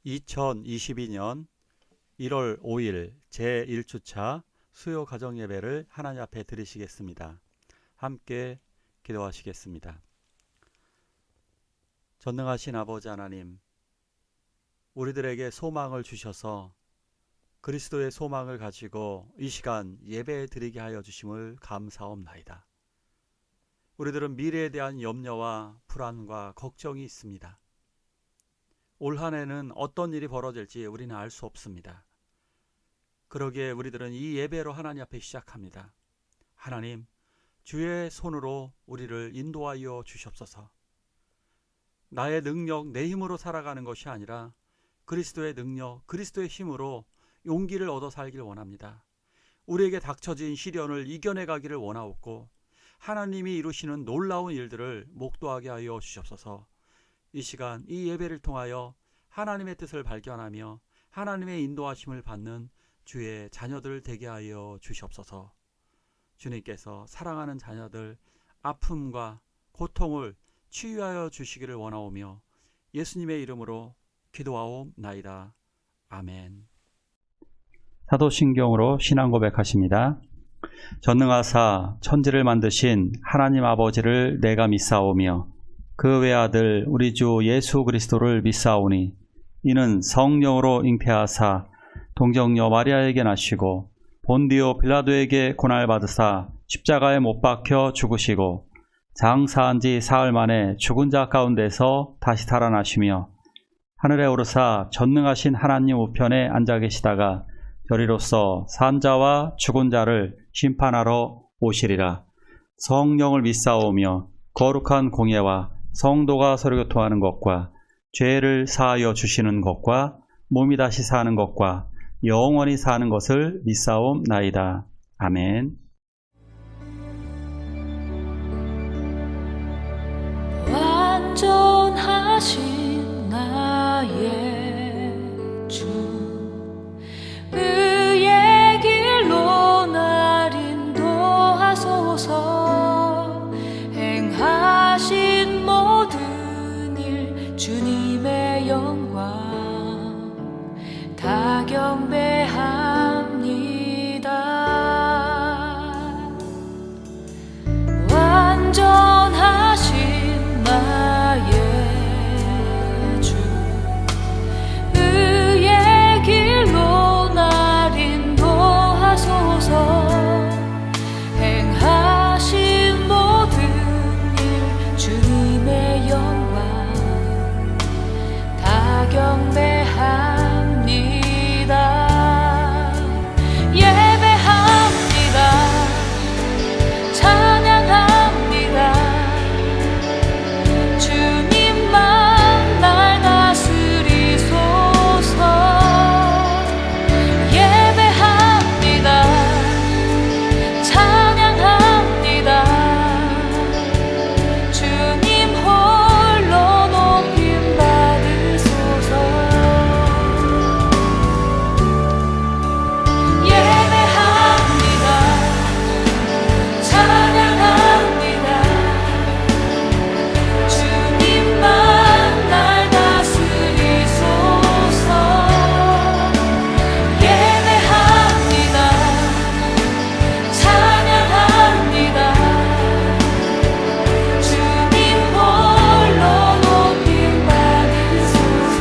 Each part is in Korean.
2022년 1월 5일 제1주차 수요 가정예배를 하나님 앞에 드리시겠습니다. 함께 기도하시겠습니다. 전능하신 아버지 하나님, 우리들에게 소망을 주셔서 그리스도의 소망을 가지고 이 시간 예배 드리게 하여 주심을 감사옵나이다. 우리들은 미래에 대한 염려와 불안과 걱정이 있습니다. 올 한 해는 어떤 일이 벌어질지 우리는 알 수 없습니다. 그러기에 우리들은 이 예배로 하나님 앞에 시작합니다. 하나님, 주의 손으로 우리를 인도하여 주시옵소서. 나의 능력, 내 힘으로 살아가는 것이 아니라 그리스도의 능력, 그리스도의 힘으로 용기를 얻어 살기를 원합니다. 우리에게 닥쳐진 시련을 이겨내가기를 원하옵고 하나님이 이루시는 놀라운 일들을 목도하게 하여 주시옵소서. 이 시간 이 예배를 통하여 하나님의 뜻을 발견하며 하나님의 인도하심을 받는 주의 자녀들 되게 하여 주시옵소서. 주님께서 사랑하는 자녀들 아픔과 고통을 치유하여 주시기를 원하오며 예수님의 이름으로 기도하옵나이다. 아멘. 사도신경으로 신앙 고백하십니다. 전능하사 천지를 만드신 하나님 아버지를 내가 믿사오며 그 외아들 우리 주 예수 그리스도를 믿사오니 이는 성령으로 잉태하사 동정녀 마리아에게 나시고 본디오 빌라도에게 고난받으사 십자가에 못 박혀 죽으시고 장사한 지 사흘 만에 죽은 자 가운데서 다시 살아나시며 하늘에 오르사 전능하신 하나님 우편에 앉아 계시다가 저리로서 산 자와 죽은 자를 심판하러 오시리라. 성령을 믿사오며 거룩한 공예와 성도가 서로 교통하는 것과 죄를 사하여 주시는 것과 몸이 다시 사는 것과 영원히 사는 것을 믿사옵나이다. 아멘. 완전하신 나의 주, 의의 길로 날 인도하소서. 행하신 모든 일 주님의 영광 다 경배합니다. 완전하신 나의 주, 의의 길로 날 인도하소서. 행하신 모든 일 주님의 영광 다 경배합니다. 예배합니다. 찬양합니다. 주님만 날 다스리소서. 예배합니다. 찬양합니다. 주님 홀로 높임 받으소서. 예배합니다. 찬양합니다. 주님만 날 다스리소서. 예배합니다. 찬양합니다. 주님 홀로 높임 받으소서.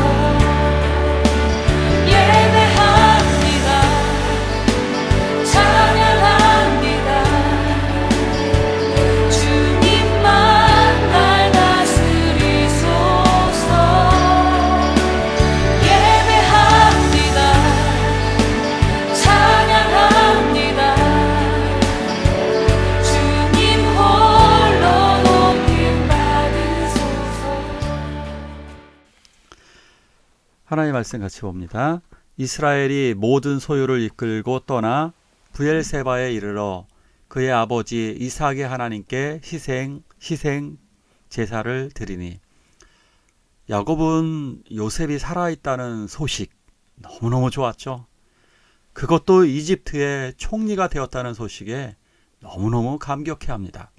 예배합니다. 찬양합니다. 주님만 날 다스리소서. 예배합니다. 찬양합니다. 주님 홀로 높임 받으소서. 하나님의 말씀 같이 봅니다. 이스라엘이 모든 소유를 이끌고 떠나 브엘세바에 이르러 그의 아버지 이삭의 하나님께 희생 제사를 드리니. 야곱은 요셉이 살아있다는 소식 너무너무 좋았죠. 그것도 이집트의 총리가 되었다는 소식에 너무너무 감격해합니다.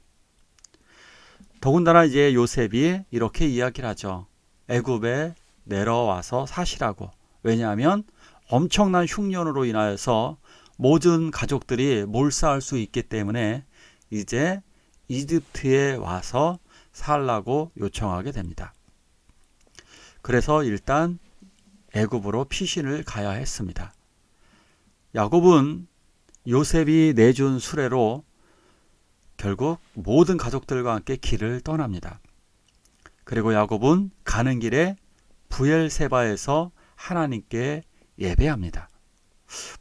더군다나 이제 요셉이 이렇게 이야기를 하죠. 애굽에 내려와서 사시라고. 왜냐하면 엄청난 흉년으로 인하여서 모든 가족들이 몰사할 수 있기 때문에 이제 이집트에 와서 살라고 요청하게 됩니다. 그래서 일단 애굽으로 피신을 가야 했습니다. 야곱은 요셉이 내준 수레로 결국 모든 가족들과 함께 길을 떠납니다. 그리고 야곱은 가는 길에 부엘세바에서 하나님께 예배합니다.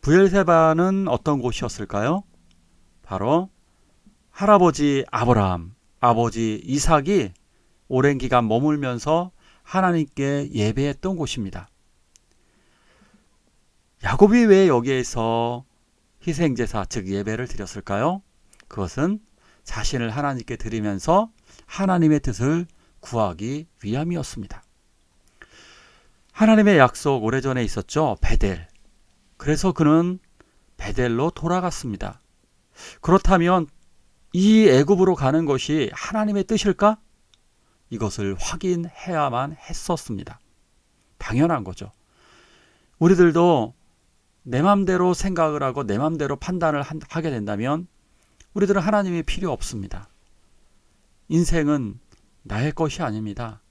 부엘세바는 어떤 곳이었을까요? 바로 할아버지 아브라함, 아버지 이삭이 오랜 기간 머물면서 하나님께 예배했던 곳입니다. 야곱이 왜 여기에서 희생제사, 즉 예배를 드렸을까요? 그것은 자신을 하나님께 드리면서 하나님의 뜻을 구하기 위함이었습니다. 하나님의 약속 오래전에 있었죠. 베델. 그래서 그는 베델로 돌아갔습니다. 그렇다면 이 애굽으로 가는 것이 하나님의 뜻일까? 이것을 확인해야만 했었습니다. 당연한 거죠. 우리들도 내 맘대로 생각을 하고 내 맘대로 판단을 하게 된다면 우리들은 하나님이 필요 없습니다. 인생은 나의 것이 아닙니다.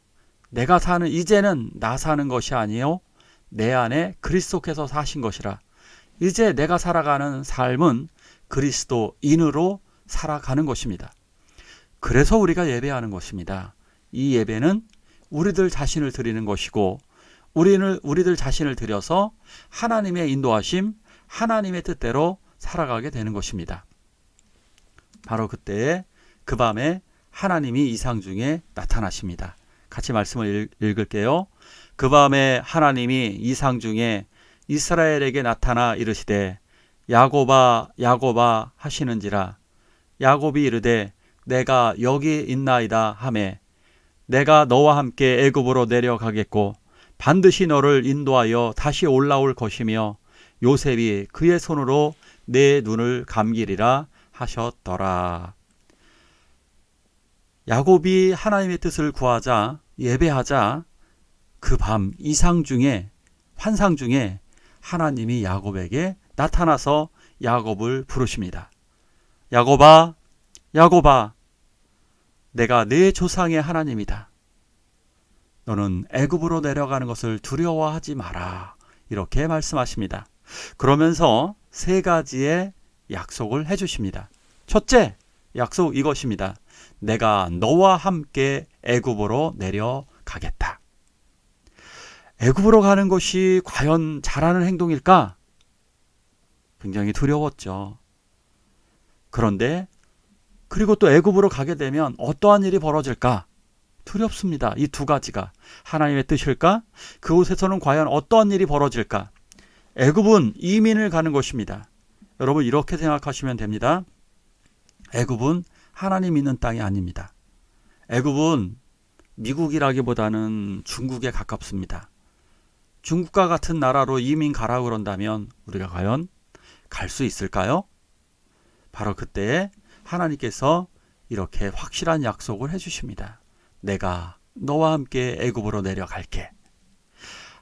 내가 사는 이제는 나 사는 것이 아니요 내 안에 그리스도께서 사신 것이라. 이제 내가 살아가는 삶은 그리스도인으로 살아가는 것입니다. 그래서 우리가 예배하는 것입니다. 이 예배는 우리들 자신을 드리는 것이고 우리들 자신을 드려서 하나님의 인도하심, 하나님의 뜻대로 살아가게 되는 것입니다. 바로 그때에 그 밤에 하나님이 이상 중에 나타나십니다. 같이 말씀을 읽을게요. 그 밤에 하나님이 이상 중에 이스라엘에게 나타나 이르시되 야곱아 야곱아 하시는지라. 야곱이 이르되 내가 여기 있나이다 하매 내가 너와 함께 애굽으로 내려가겠고 반드시 너를 인도하여 다시 올라올 것이며 요셉이 그의 손으로 내 눈을 감기리라 하셨더라. 야곱이 하나님의 뜻을 구하자 예배하자 그 밤 이상 중에 환상 중에 하나님이 야곱에게 나타나서 야곱을 부르십니다. 야곱아 야곱아 내가 네 조상의 하나님이다. 너는 애굽으로 내려가는 것을 두려워하지 마라. 이렇게 말씀하십니다. 그러면서 세 가지의 약속을 해주십니다. 첫째 약속 이것입니다. 내가 너와 함께 애굽으로 내려가겠다. 애굽으로 가는 것이 과연 잘하는 행동일까? 굉장히 두려웠죠. 그런데 그리고 또 애굽으로 가게 되면 어떠한 일이 벌어질까? 두렵습니다. 이 두 가지가 하나님의 뜻일까? 그곳에서는 과연 어떠한 일이 벌어질까? 애굽은 이민을 가는 것입니다. 여러분 이렇게 생각하시면 됩니다. 애굽은 하나님 있는 땅이 아닙니다. 애굽은 미국이라기보다는 중국에 가깝습니다. 중국과 같은 나라로 이민 가라 그런다면 우리가 과연 갈 수 있을까요? 바로 그때에 하나님께서 이렇게 확실한 약속을 해주십니다. 내가 너와 함께 애굽으로 내려갈게.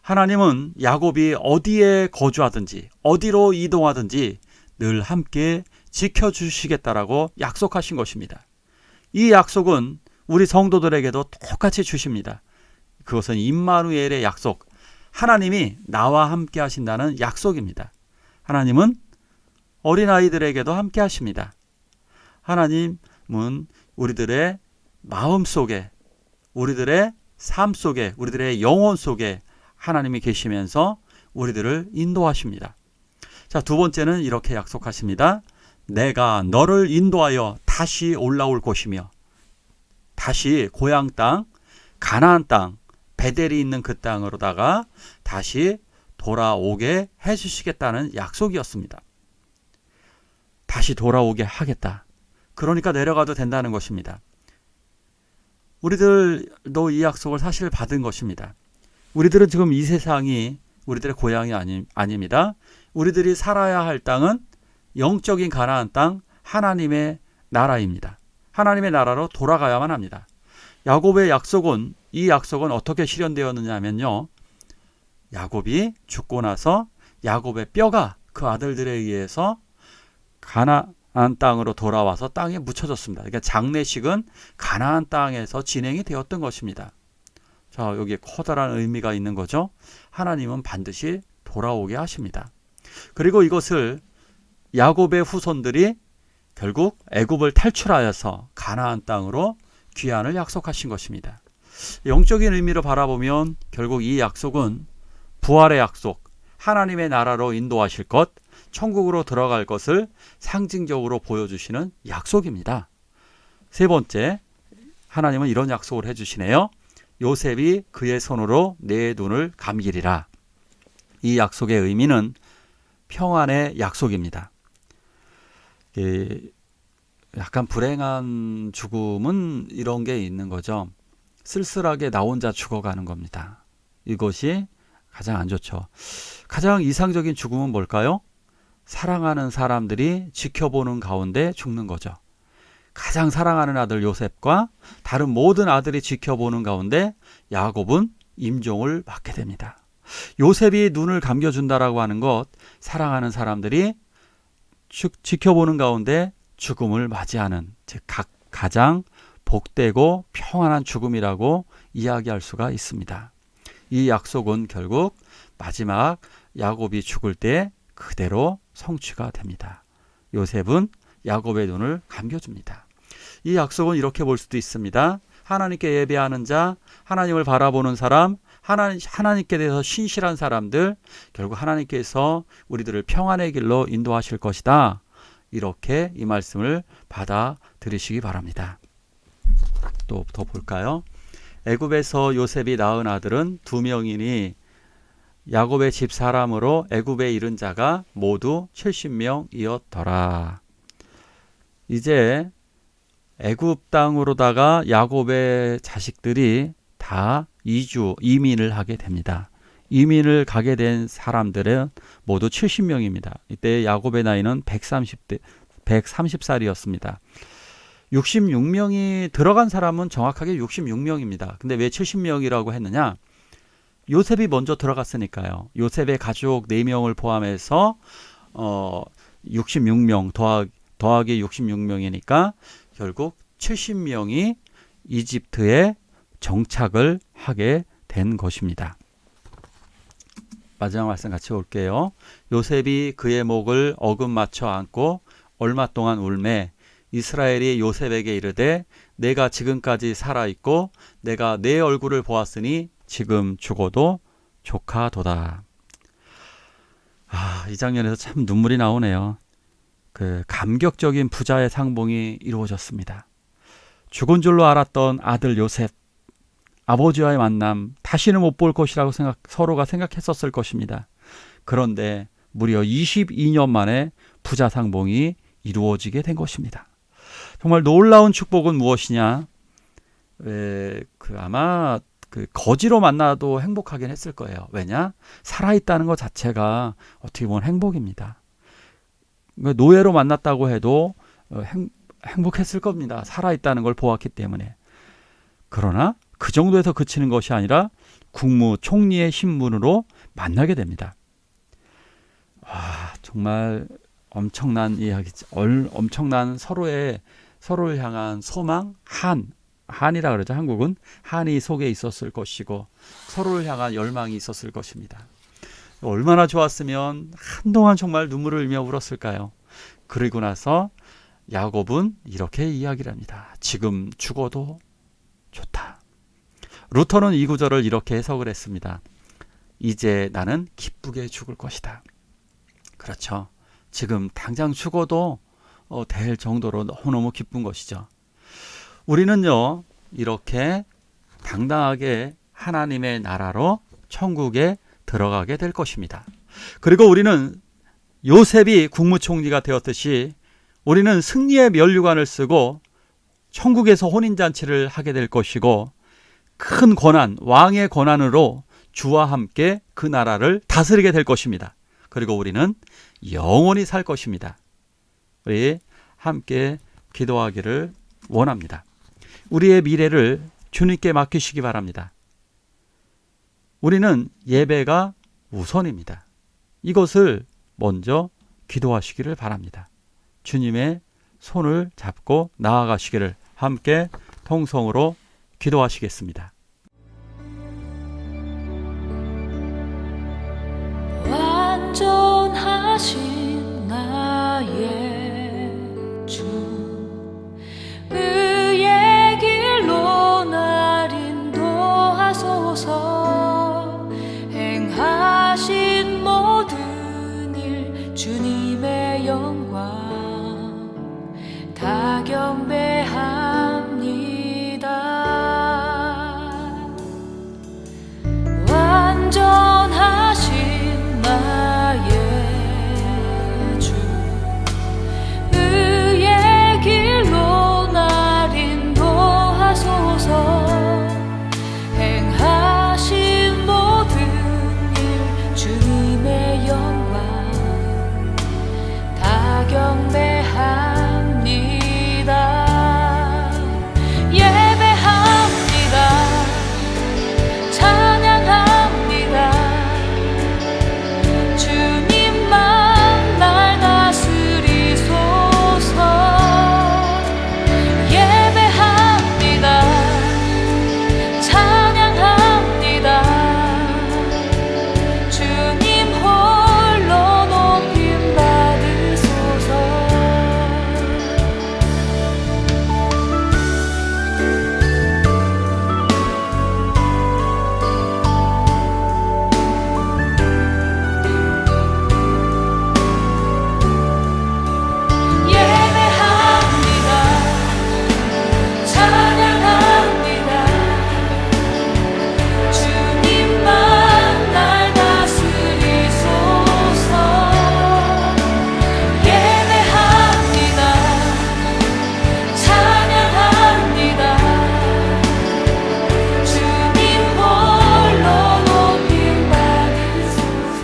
하나님은 야곱이 어디에 거주하든지 어디로 이동하든지 늘 함께 지켜주시겠다라고 약속하신 것입니다. 이 약속은 우리 성도들에게도 똑같이 주십니다. 그것은 임마누엘의 약속, 하나님이 나와 함께 하신다는 약속입니다. 하나님은 어린아이들에게도 함께 하십니다. 하나님은 우리들의 마음 속에, 우리들의 삶 속에, 우리들의 영혼 속에 하나님이 계시면서 우리들을 인도하십니다. 자, 두 번째는 이렇게 약속하십니다. 내가 너를 인도하여 다시 올라올 곳이며 다시 고향 땅, 가나안 땅, 베델이 있는 그 땅으로다가 다시 돌아오게 해주시겠다는 약속이었습니다. 다시 돌아오게 하겠다. 그러니까 내려가도 된다는 것입니다. 우리들도 이 약속을 사실 받은 것입니다. 우리들은 지금 이 세상이 우리들의 고향이 아닙니다. 우리들이 살아야 할 땅은 영적인 가나안 땅, 하나님의 나라입니다. 하나님의 나라로 돌아가야만 합니다. 야곱의 약속은, 이 약속은 어떻게 실현되었느냐 하면요, 야곱이 죽고 나서 야곱의 뼈가 그 아들들에 의해서 가나안 땅으로 돌아와서 땅에 묻혀졌습니다. 그러니까 장례식은 가나안 땅에서 진행이 되었던 것입니다. 자, 여기에 커다란 의미가 있는 거죠. 하나님은 반드시 돌아오게 하십니다. 그리고 이것을 야곱의 후손들이 결국 애굽을 탈출하여서 가나안 땅으로 귀환을 약속하신 것입니다. 영적인 의미로 바라보면 결국 이 약속은 부활의 약속, 하나님의 나라로 인도하실 것, 천국으로 들어갈 것을 상징적으로 보여주시는 약속입니다. 세 번째, 하나님은 이런 약속을 해주시네요. 요셉이 그의 손으로 내 눈을 감기리라. 이 약속의 의미는 평안의 약속입니다. 약간 불행한 죽음은 이런 게 있는 거죠. 쓸쓸하게 나 혼자 죽어가는 겁니다. 이것이 가장 안 좋죠. 가장 이상적인 죽음은 뭘까요? 사랑하는 사람들이 지켜보는 가운데 죽는 거죠. 가장 사랑하는 아들 요셉과 다른 모든 아들이 지켜보는 가운데 야곱은 임종을 맞게 됩니다. 요셉이 눈을 감겨준다라고 하는 것, 사랑하는 사람들이 지켜보는 가운데 죽음을 맞이하는, 즉 가장 복되고 평안한 죽음이라고 이야기할 수가 있습니다. 이 약속은 결국 마지막 야곱이 죽을 때 그대로 성취가 됩니다. 요셉은 야곱의 눈을 감겨줍니다. 이 약속은 이렇게 볼 수도 있습니다. 하나님께 예배하는 자, 하나님을 바라보는 사람, 하나님께 대해서 신실한 사람들, 결국 하나님께서 우리들을 평안의 길로 인도하실 것이다. 이렇게 이 말씀을 받아들이시기 바랍니다. 또 더 볼까요? 애굽에서 요셉이 낳은 아들은 2명이니 야곱의 집 사람으로 애굽에 이른 자가 모두 70명이었더라. 이제 애굽 땅으로다가 야곱의 자식들이 다 이민을 하게 됩니다. 이민을 가게 된 사람들은 모두 70명입니다. 이때 야곱의 나이는 130살이었습니다. 66명이 들어간 사람은 정확하게 66명입니다. 근데 왜 70명이라고 했느냐? 요셉이 먼저 들어갔으니까요. 요셉의 가족 4명을 포함해서 66명 더하기 66명이니까 결국 70명이 이집트에 정착을 하게 된 것입니다. 마지막 말씀 같이 볼게요. 요셉이 그의 목을 어금 맞춰 안고 얼마 동안 울매 이스라엘이 요셉에게 이르되 내가 지금까지 살아있고 내가 내 얼굴을 보았으니 지금 죽어도 조카도다. 이 장면에서 참 눈물이 나오네요. 그 감격적인 부자의 상봉이 이루어졌습니다. 죽은 줄로 알았던 아들 요셉, 아버지와의 만남 다시는 못 볼 것이라고 서로가 생각했었을 것입니다. 그런데 무려 22년 만에 부자 상봉이 이루어지게 된 것입니다. 정말 놀라운 축복은 무엇이냐? 아마 거지로 만나도 행복하긴 했을 거예요. 왜냐? 살아있다는 것 자체가 어떻게 보면 행복입니다. 노예로 만났다고 해도 행복했을 겁니다. 살아있다는 걸 보았기 때문에. 그러나 그 정도에서 그치는 것이 아니라 국무총리의 신분으로 만나게 됩니다. 정말 엄청난 이야기죠. 엄청난 서로를 향한 소망, 한이라 그러죠. 한국은 한이 속에 있었을 것이고 서로를 향한 열망이 있었을 것입니다. 얼마나 좋았으면 한동안 정말 눈물을 흘며 울었을까요? 그리고 나서 야곱은 이렇게 이야기를 합니다. 지금 죽어도 좋다. 루터는 이 구절을 이렇게 해석을 했습니다. 이제 나는 기쁘게 죽을 것이다. 그렇죠. 지금 당장 죽어도 될 정도로 너무너무 기쁜 것이죠. 우리는요, 이렇게 당당하게 하나님의 나라로 천국에 들어가게 될 것입니다. 그리고 우리는 요셉이 국무총리가 되었듯이 우리는 승리의 면류관을 쓰고 천국에서 혼인잔치를 하게 될 것이고 큰 권한, 왕의 권한으로 주와 함께 그 나라를 다스리게 될 것입니다. 그리고 우리는 영원히 살 것입니다. 우리 함께 기도하기를 원합니다. 우리의 미래를 주님께 맡기시기 바랍니다. 우리는 예배가 우선입니다. 이것을 먼저 기도하시기를 바랍니다. 주님의 손을 잡고 나아가시기를 함께 통성으로 기도하시겠습니다. 완전하신 나의 주, 의의 길로 날 인도하소서. 행하신 모든 일 주님의 영광 다 경배합니다. 완전하신 나의 주, 의의 길로 날 인도하소서. 행하신 모든 일 주님의 영광 다 경배합니다. 예배합니다. 찬양합니다. 주님만 날 다스리소서. 예배합니다. 찬양합니다. 주님 홀로 높임 받으소서. 예배합니다. 찬양합니다. 주님만 날 다스리소서. 예배합니다. 찬양합니다. 주님 홀로 높임 받으소서.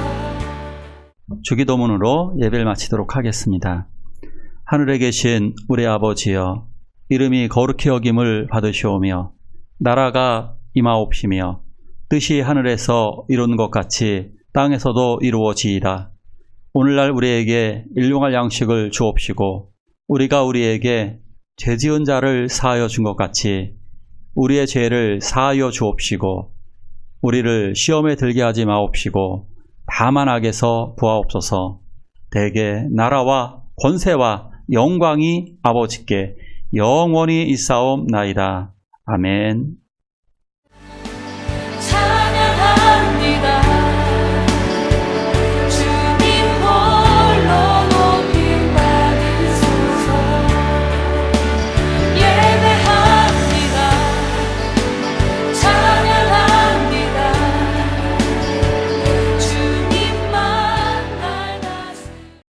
주기도문으로 예배를 마치도록 하겠습니다. 하늘에 계신 우리 아버지여, 이름이 거룩히 여김을 받으시오며 나라가 임하옵시며 뜻이 하늘에서 이룬 것 같이 땅에서도 이루어지이다. 오늘날 우리에게 일용할 양식을 주옵시고 우리가 우리에게 죄지은 자를 사하여 준 것 같이 우리의 죄를 사하여 주옵시고 우리를 시험에 들게 하지 마옵시고 다만 악에서 구하옵소서. 대개 나라와 권세와 영광이 아버지께 영원히 있사옵나이다. 아멘.